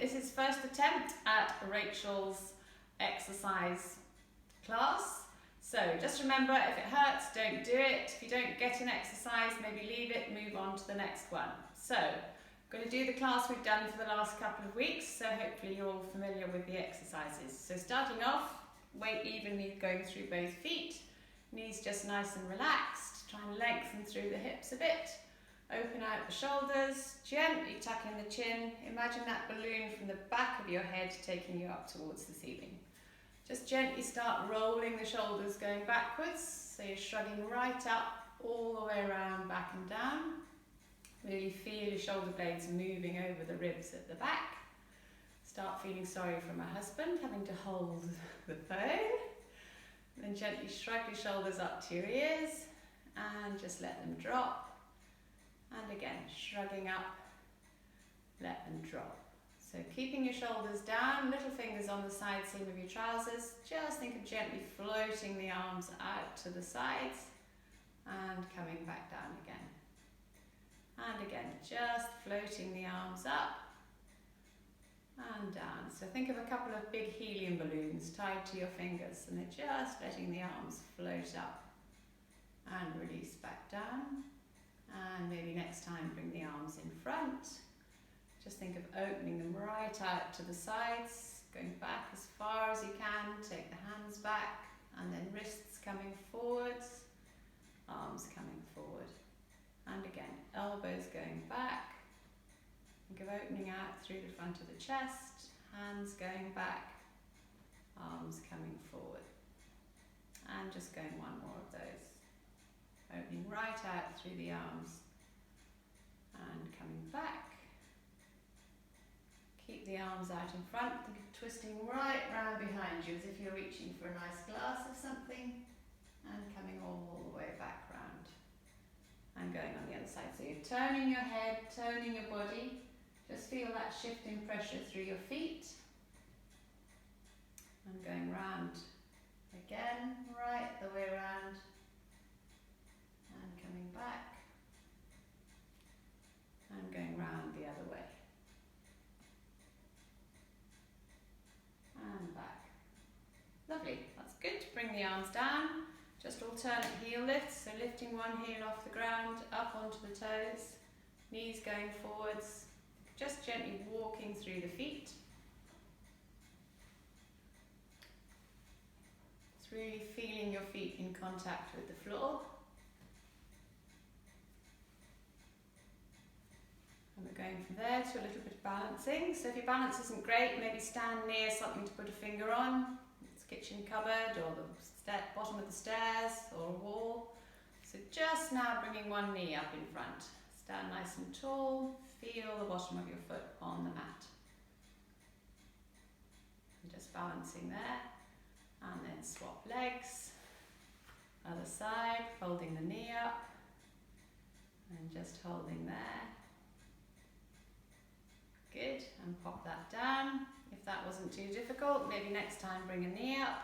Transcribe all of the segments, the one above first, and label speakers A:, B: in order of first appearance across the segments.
A: this is first attempt at Rachel's exercise class. So just remember, if it hurts, don't do it. If you don't get an exercise, maybe leave it, move on to the next one. So I'm going to do the class we've done for the last couple of weeks, so hopefully you're all familiar with the exercises. So starting off, weight evenly going through both feet, knees just nice and relaxed, try and lengthen through the hips a bit. Open out the shoulders, gently tuck in the chin. Imagine that balloon from the back of your head taking you up towards the ceiling. Just gently start rolling the shoulders going backwards, so you're shrugging right up, all the way around, back and down. Really feel your shoulder blades moving over the ribs at the back. Start feeling sorry for my husband, having to hold the phone. Then gently shrug your shoulders up to your ears, and just let them drop. And again, shrugging up, let them drop. So keeping your shoulders down, little fingers on the side seam of your trousers. Just think of gently floating the arms out to the sides and coming back down again. And again, just floating the arms up and down. So think of a couple of big helium balloons tied to your fingers, and they're just letting the arms float up and release back down. And maybe next time bring the arms in front. Just think of opening them right out to the sides, going back as far as you can, take the hands back, and then wrists coming forwards, arms coming forward. And again, elbows going back. Think of opening out through the front of the chest, hands going back, arms coming forward. And just going one more of those. Opening right out through the arms and coming back. Keep the arms out in front. Think of twisting right round behind you as if you're reaching for a nice glass of something, and coming all the way back round. And going on the other side. So you're turning your head, turning your body. Just feel that shift in pressure through your feet. And going round again, right the way around. And coming back. And going round the other way. And back. Lovely, that's good. Bring the arms down. Just alternate heel lifts, so lifting one heel off the ground, up onto the toes, knees going forwards, just gently walking through the feet. It's really feeling your feet in contact with the floor. And we're going from there to a little bit of balancing. So if your balance isn't great, maybe stand near something to put a finger on. It's a kitchen cupboard or the bottom of the stairs or a wall. So just now bringing one knee up in front. Stand nice and tall. Feel the bottom of your foot on the mat. And just balancing there. And then swap legs. Other side, holding the knee up. And just holding there. Good, and pop that down. If that wasn't too difficult, maybe next time bring a knee up.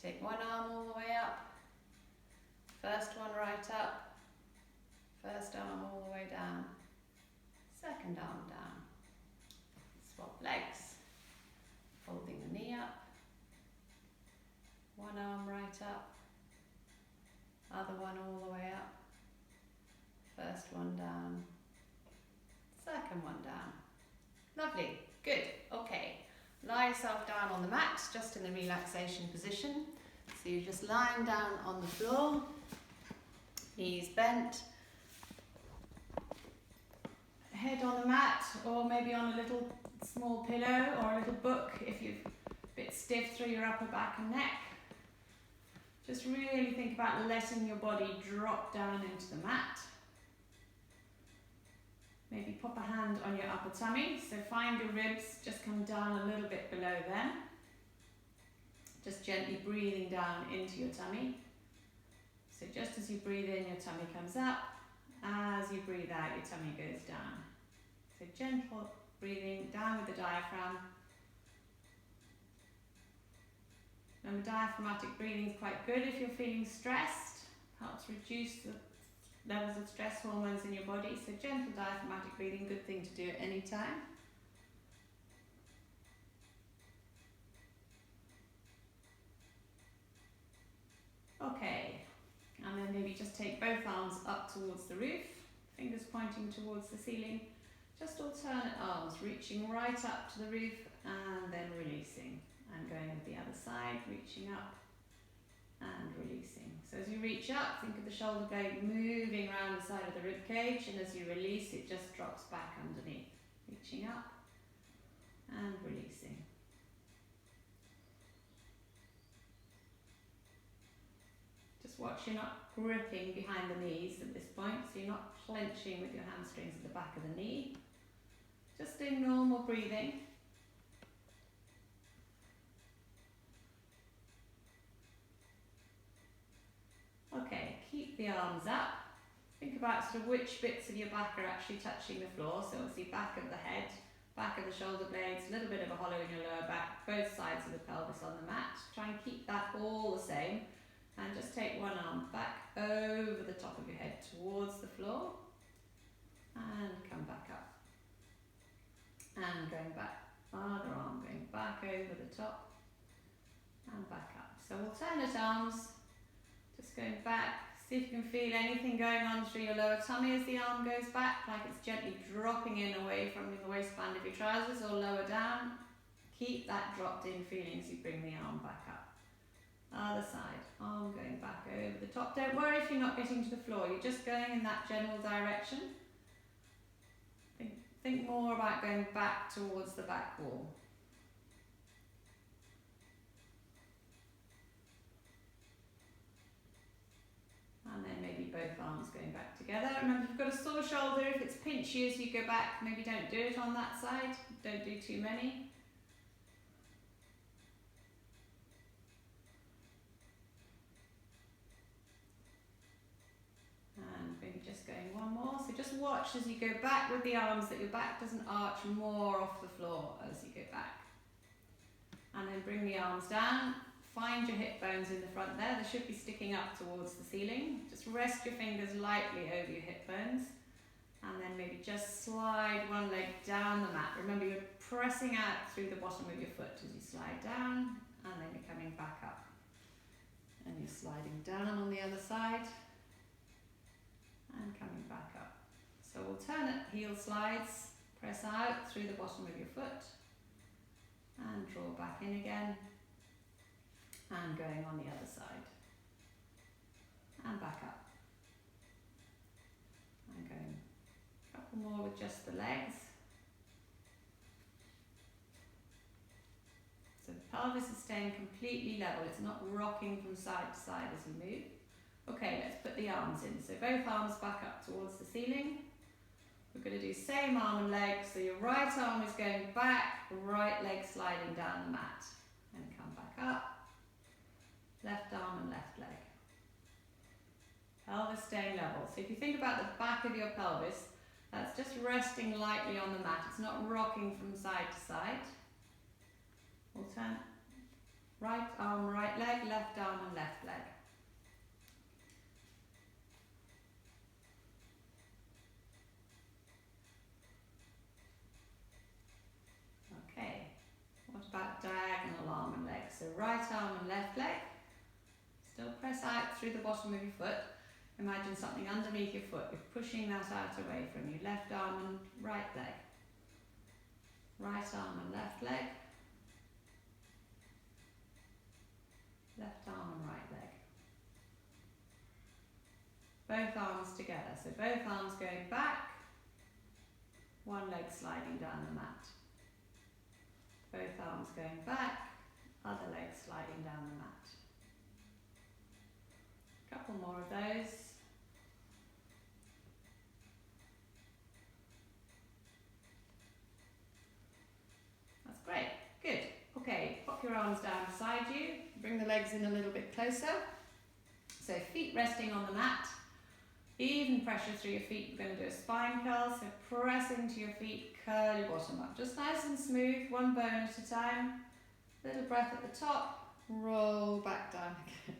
A: Take one arm all the way up. First one right up. First arm all the way down. Second arm down. Swap legs. Holding the knee up. One arm right up. Other one all the way up. First one down. Second one down. Lovely, good, okay. Lie yourself down on the mat, just in the relaxation position. So you're just lying down on the floor, knees bent, head on the mat, or maybe on a little small pillow or a little book if you're a bit stiff through your upper back and neck. Just really think about letting your body drop down into the mat. Maybe pop a hand on your upper tummy, so find your ribs, just come down a little bit below them. Just gently breathing down into your tummy. So just as you breathe in, your tummy comes up. As you breathe out, your tummy goes down. So gentle breathing down with the diaphragm. Remember, diaphragmatic breathing is quite good if you're feeling stressed. Helps reduce the levels of stress hormones in your body. So gentle diaphragmatic breathing, good thing to do at any time. maybe just take both arms up towards the roof, fingers pointing towards the ceiling. Just alternate arms, reaching right up to the roof and then releasing. And going with the other side, reaching up and releasing. So as you reach up, think of the shoulder blade moving around the side of the rib cage, and as you release, it just drops back underneath. Reaching up and releasing. Just watch you're not gripping behind the knees at this point, so you're not clenching with your hamstrings at the back of the knee. Just doing normal breathing. Okay, keep the arms up. Think about sort of which bits of your back are actually touching the floor. So obviously back of the head, back of the shoulder blades, a little bit of a hollow in your lower back, both sides of the pelvis on the mat. Try and keep that all the same. And just take one arm back over the top of your head towards the floor. And come back up. And going back, other arm going back over the top. And back up. So alternate arms. Just going back, see if you can feel anything going on through your lower tummy as the arm goes back, like it's gently dropping in away from the waistband of your trousers or lower down. Keep that dropped in feeling as you bring the arm back up. Other side, arm going back over the top. Don't worry if you're not getting to the floor, you're just going in that general direction. Think more about going back towards the back wall. And then maybe both arms going back together. Remember, if you've got a sore shoulder, if it's pinch you as you go back, maybe don't do it on that side. Don't do too many. And maybe just going one more. So just watch as you go back with the arms that your back doesn't arch more off the floor as you go back. And then bring the arms down. Find your hip bones in the front there. They should be sticking up towards the ceiling. Just rest your fingers lightly over your hip bones. And then maybe just slide one leg down the mat. Remember, you're pressing out through the bottom of your foot as you slide down. And then you're coming back up. And you're sliding down on the other side. And coming back up. So alternate heel slides. Press out through the bottom of your foot. And draw back in again. And going on the other side. And back up. And going a couple more with just the legs. So the pelvis is staying completely level. It's not rocking from side to side as you move. Okay, let's put the arms in. So both arms back up towards the ceiling. We're going to do same arm and leg. So your right arm is going back, right leg sliding down the mat. And come back up. Left arm and left leg. Pelvis staying level. So if you think about the back of your pelvis, that's just resting lightly on the mat. It's not rocking from side to side. Alternate. Right arm, right leg, left arm and left leg. Okay. What about diagonal arm and leg? So right arm and left leg. Still press out through the bottom of your foot. Imagine something underneath your foot. You're pushing that out away from you. Left arm and right leg. Right arm and left leg. Left arm and right leg. Both arms together. So both arms going back. One leg sliding down the mat. Both arms going back. Other leg sliding down the mat. Couple more of those. That's great. Good. Okay, pop your arms down beside you. Bring the legs in a little bit closer. So feet resting on the mat. Even pressure through your feet. We're going to do a spine curl. So press into your feet, curl your bottom up. Just nice and smooth, one bone at a time. Little breath at the top. Roll back down again.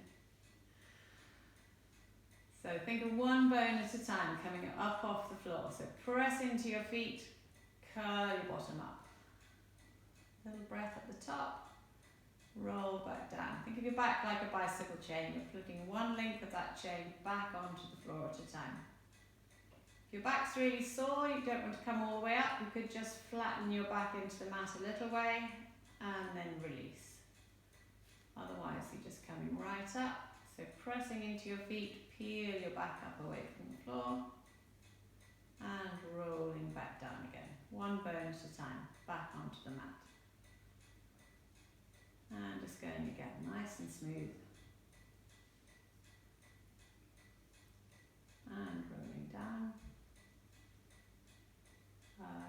A: So think of one bone at a time coming up off the floor. So press into your feet, curl your bottom up. Little breath at the top roll back down. Think of your back like a bicycle chain. You're putting one link of that chain back onto the floor at a time. If your back's really sore, you don't want to come all the way up, you could just flatten your back into the mat a little way and then release. Otherwise, you're just coming right up. So pressing into your feet, peel your back up away from the floor and rolling back down again. One bone at a time, back onto the mat. And just going again, nice and smooth. And rolling down.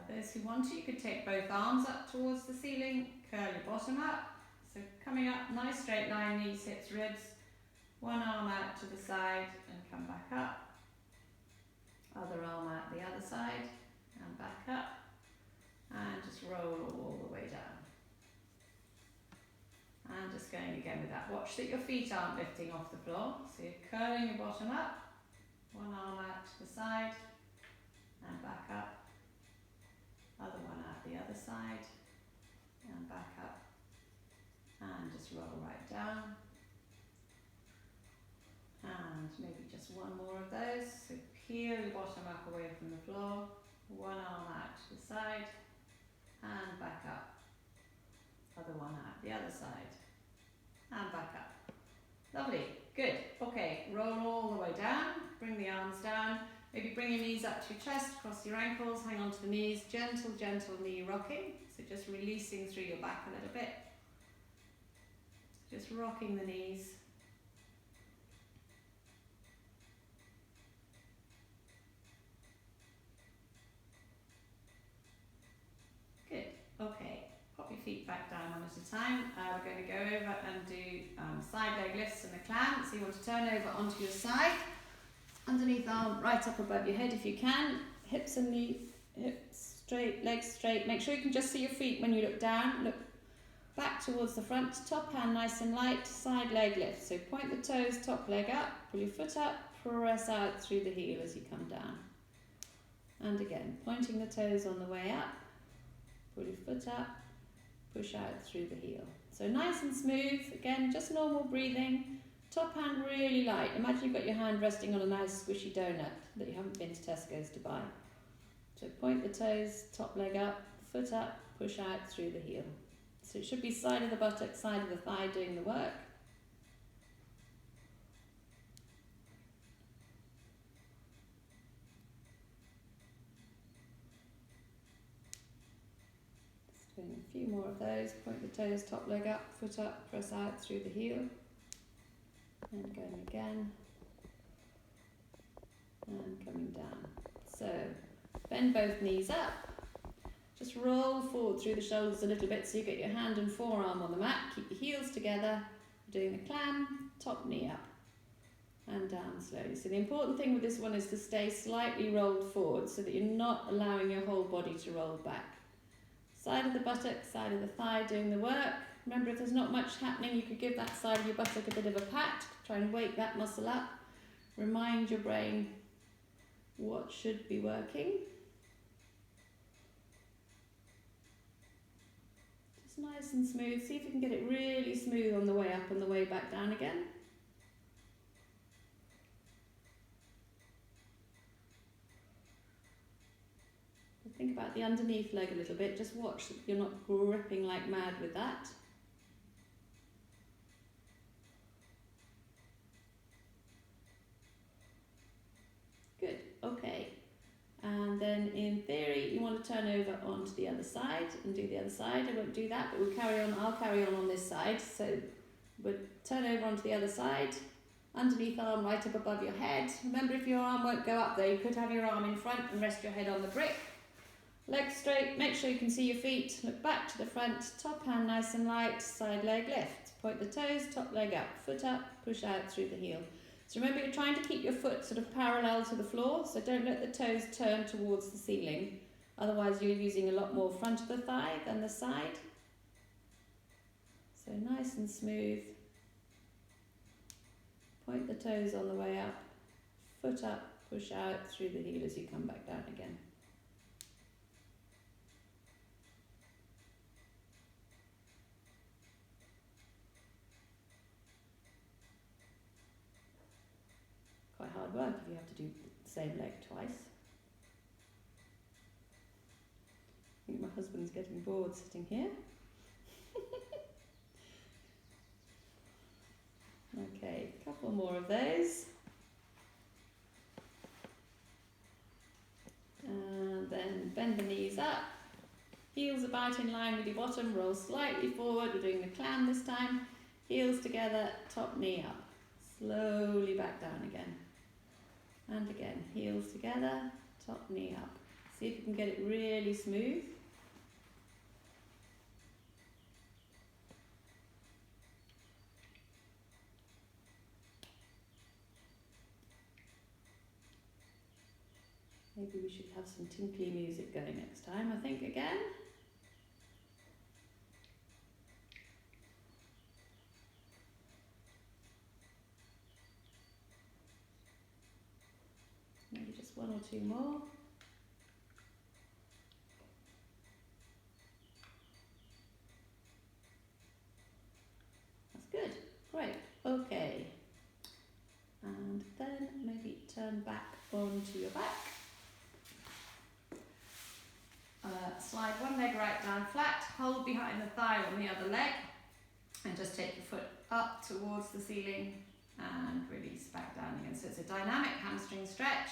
A: Those who want to, you could take both arms up towards the ceiling, curl your bottom up. So coming up, nice straight line, knees, hips, ribs. One arm out to the side and come back up. Other arm out the other side and back up. And just roll all the way down. And just going again with that. Watch that your feet aren't lifting off the floor. So you're curling your bottom up. One arm out to the side and back up. Other one out the other side and back up. And just roll right down. And maybe just one more of those. So peel your bottom up away from the floor. One arm out to the side and back up. Other one out the other side and back up. Lovely, good. Okay, roll all the way down. Bring the arms down. Maybe bring your knees up to your chest, cross your ankles, hang on to the knees. Gentle, gentle knee rocking. So just releasing through your back a little bit. Just rocking the knees. Good, okay. Pop your feet back down one at a time. We're going to go over and do side leg lifts and a clam. So you want to turn over onto your side. Underneath arm right up above your head if you can. Hips and knees, hips straight, legs straight. Make sure you can just see your feet when you look down. Look back towards the front. Top hand nice and light. Side leg lift. So point the toes, top leg up. Pull your foot up. Press out through the heel as you come down. And again, pointing the toes on the way up. Pull your foot up. Push out through the heel. So nice and smooth. Again, just normal breathing. Top hand really light. Imagine you've got your hand resting on a nice squishy donut that you haven't been to Tesco's to buy. So point the toes, top leg up, foot up, push out through the heel. So it should be side of the buttock, side of the thigh doing the work. Just doing a few more of those. Point the toes, top leg up, foot up, press out through the heel. And going again. And coming down. So bend both knees up. Just roll forward through the shoulders a little bit so you get your hand and forearm on the mat. Keep your heels together. Doing the clam, top knee up. And down slowly. So the important thing with this one is to stay slightly rolled forward so that you're not allowing your whole body to roll back. Side of the buttock, side of the thigh doing the work. Remember, if there's not much happening, you could give that side of your buttock a bit of a pat. Try and wake that muscle up. Remind your brain what should be working. Just nice and smooth. See if you can get it really smooth on the way up and the way back down again. Think about the underneath leg a little bit. Just watch that you're not gripping like mad with that. Good, okay. And then in theory, you want to turn over onto the other side and do the other side. I won't do that, but we'll carry on. I'll carry on this side. So we'll turn over onto the other side. Underneath arm right up above your head. Remember, if your arm won't go up there, you could have your arm in front and rest your head on the brick. Legs straight, make sure you can see your feet. Look back to the front, top hand nice and light, side leg lift. Point the toes, top leg up, foot up, push out through the heel. So remember, you're trying to keep your foot sort of parallel to the floor, so don't let the toes turn towards the ceiling. Otherwise you're using a lot more front of the thigh than the side. So nice and smooth. Point the toes on the way up, foot up, push out through the heel as you come back down again.
B: hard work if you have to do the same leg twice. I think my husband's getting bored sitting here. Okay, a couple more of those. And then bend the knees up. Heels about in line with your bottom, roll slightly forward. We're doing the clam this time. Heels together, top knee up. Slowly back down again. And again, heels together, top knee up. See if you can get it really smooth. Maybe we should have some tinkly music going next time, I think, again. Maybe just one or two more. That's good. Great. Okay. And then maybe turn back onto your back. Slide one leg right down flat, hold behind the thigh on the other leg, and just take your foot up towards the ceiling and release back down again. So it's a dynamic hamstring stretch.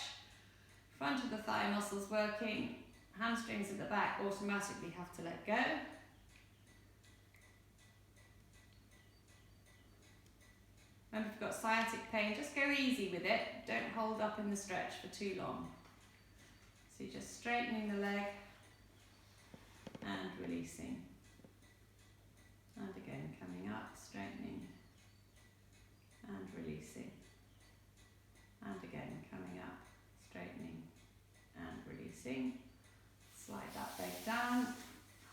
B: Front of the thigh muscles working, hamstrings at the back automatically have to let go. Remember, if you've got sciatic pain, just go easy with it. Don't hold up in the stretch for too long. So you're just straightening the leg and releasing. And again, coming up, straightening and releasing. And again, coming up, straightening and releasing. Slide that leg down,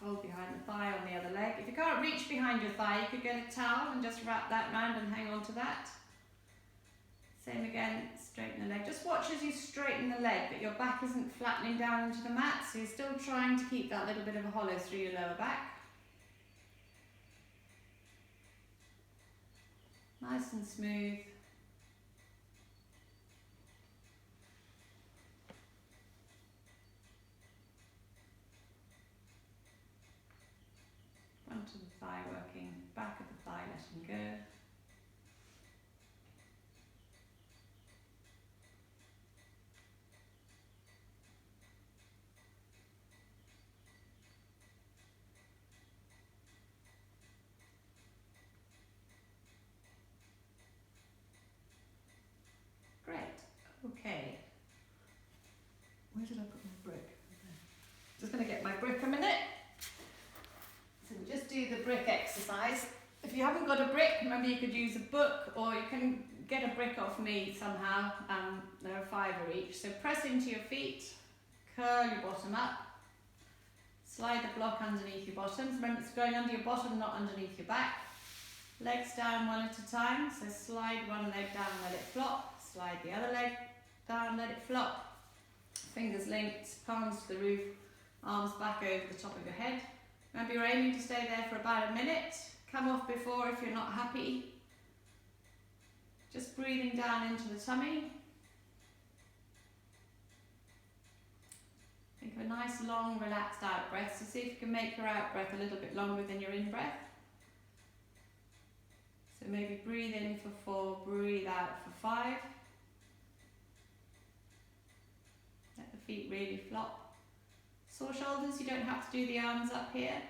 B: hold behind the thigh on the other leg. If you can't reach behind your thigh, you could get a towel and just wrap that round and hang on to that. Same again, straighten the leg. Just watch as you straighten the leg that your back isn't flattening down into the mat, so you're still trying to keep that little bit of a hollow through your lower back. Nice and smooth. Front of the thigh working, back of the thigh letting go. Okay, where did I put my brick? Just going to get my brick a minute. So we'll just do the brick exercise. If you haven't got a brick, remember you could use a book, or you can get a brick off me somehow. They're $5 each. So press into your feet, curl your bottom up, slide the block underneath your bottoms. Remember, it's going under your bottom, not underneath your back. Legs down one at a time. So slide one leg down, let it flop. Slide the other leg down, let it flop. Fingers linked, palms to the roof, arms back over the top of your head. Remember, you're aiming to stay there for about a minute. Come off before if you're not happy. Just breathing down into the tummy. Think of a nice, long, relaxed out breath. So see if you can make your out breath a little bit longer than your in breath. So maybe breathe in for 4, breathe out for 5. Let the feet really flop. Sore shoulders, you don't have to do the arms up here.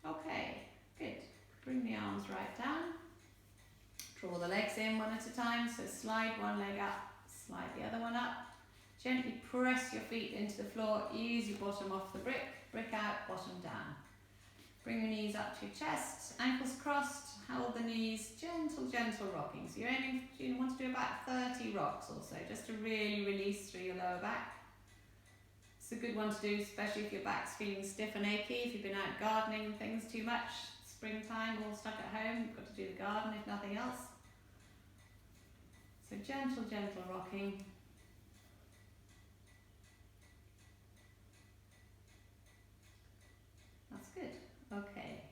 B: Okay, good. Bring the arms right down. Draw the legs in one at a time. So slide one leg up, slide the other one up. Gently press your feet into the floor. Ease your bottom off the brick. Brick out, bottom down. Bring your knees up to your chest. Ankles crossed. Hold the knees. Gentle, gentle rocking. So you're aiming, you want to do about 30 rocks or so, just to really release through your lower back.
A: It's a good one to do, especially if your back's feeling stiff and achy, if you've been out gardening and things too much, springtime, all stuck at home, you've got to do the garden if nothing else. So gentle, gentle rocking. That's good. Okay.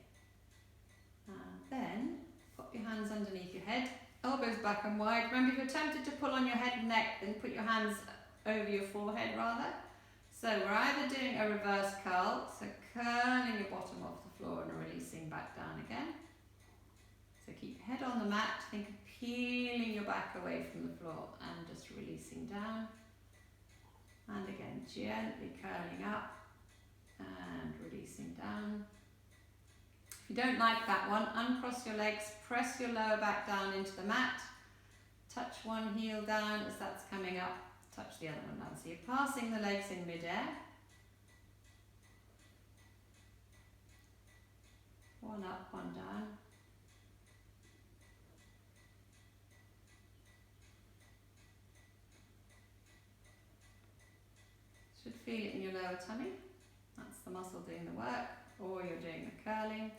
A: And then pop your hands underneath your head, elbows back and wide. Remember, if you're tempted to pull on your head and neck, then put your hands over your forehead rather. So we're either doing a reverse curl, so curling your bottom off the floor and releasing back down again. So keep your head on the mat, think of peeling your back away from the floor and just releasing down. And again, gently curling up and releasing down. If you don't like that one, uncross your legs, press your lower back down into the mat, touch one heel down as that's coming up, touch the other one down. So you're passing the legs in mid-air. One up, one down. Should feel it in your lower tummy. That's the muscle doing the work, or you're doing the curling.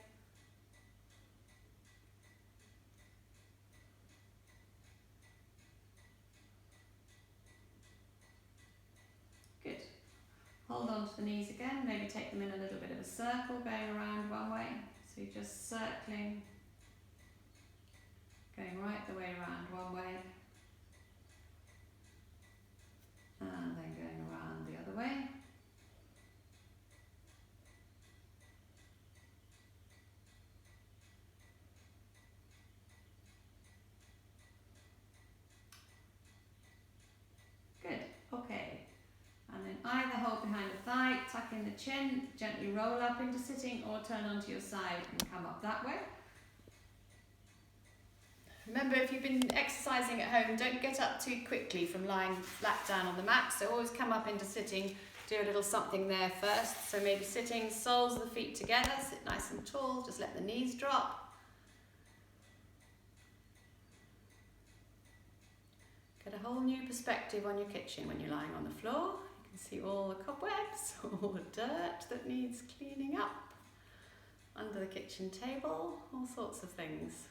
A: Good. Hold on to the knees again, maybe take them in a little bit of a circle, going around one way. So you're just circling, going right the way around one way, and then going around the other way. Good, okay. And then either hold behind the thigh, tuck in the chin, gently roll up into sitting or turn onto your side and come up that way. Remember, if you've been exercising at home, don't get up too quickly from lying flat down on the mat. So always come up into sitting, do a little something there first. So maybe sitting, soles of the feet together, sit nice and tall, just let the knees drop. Get a whole new perspective on your kitchen when you're lying on the floor. You can see all the cobwebs, all the dirt that needs cleaning up, under the kitchen table, all sorts of things.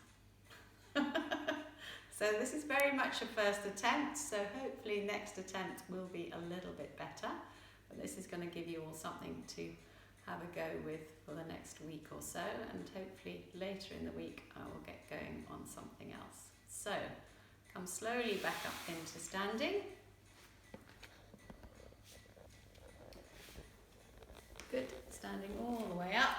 A: So this is very much a first attempt, so hopefully next attempt will be a little bit better. But this is going to give you all something to have a go with for the next week or so, and hopefully later in the week I will get going on something else. So come slowly back up into standing. Good, standing all the way up.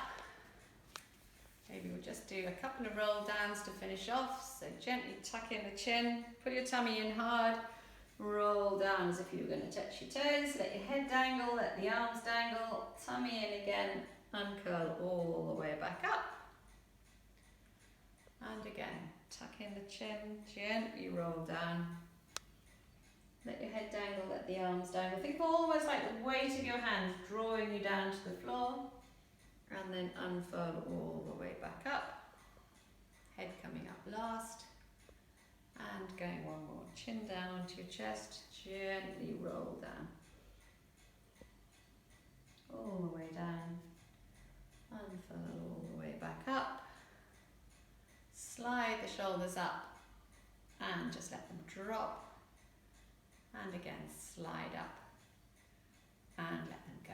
A: Maybe we'll just do a couple of roll downs to finish off. So gently tuck in the chin, pull your tummy in hard, roll down as if you were going to touch your toes, let your head dangle, let the arms dangle, tummy in again, uncurl all the way back up. And again, tuck in the chin, gently roll down. Let your head dangle, let the arms dangle. Think almost like the weight of your hands drawing you down to the floor. And then unfurl all the way back up. Head coming up last. And going one more. Chin down onto your chest. Gently roll down. All the way down. Unfurl all the way back up. Slide the shoulders up. And just let them drop. And again, slide up. And let them go.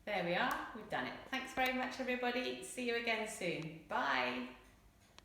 A: There we are, we've done it. Thanks very much everybody. See you again soon. Bye.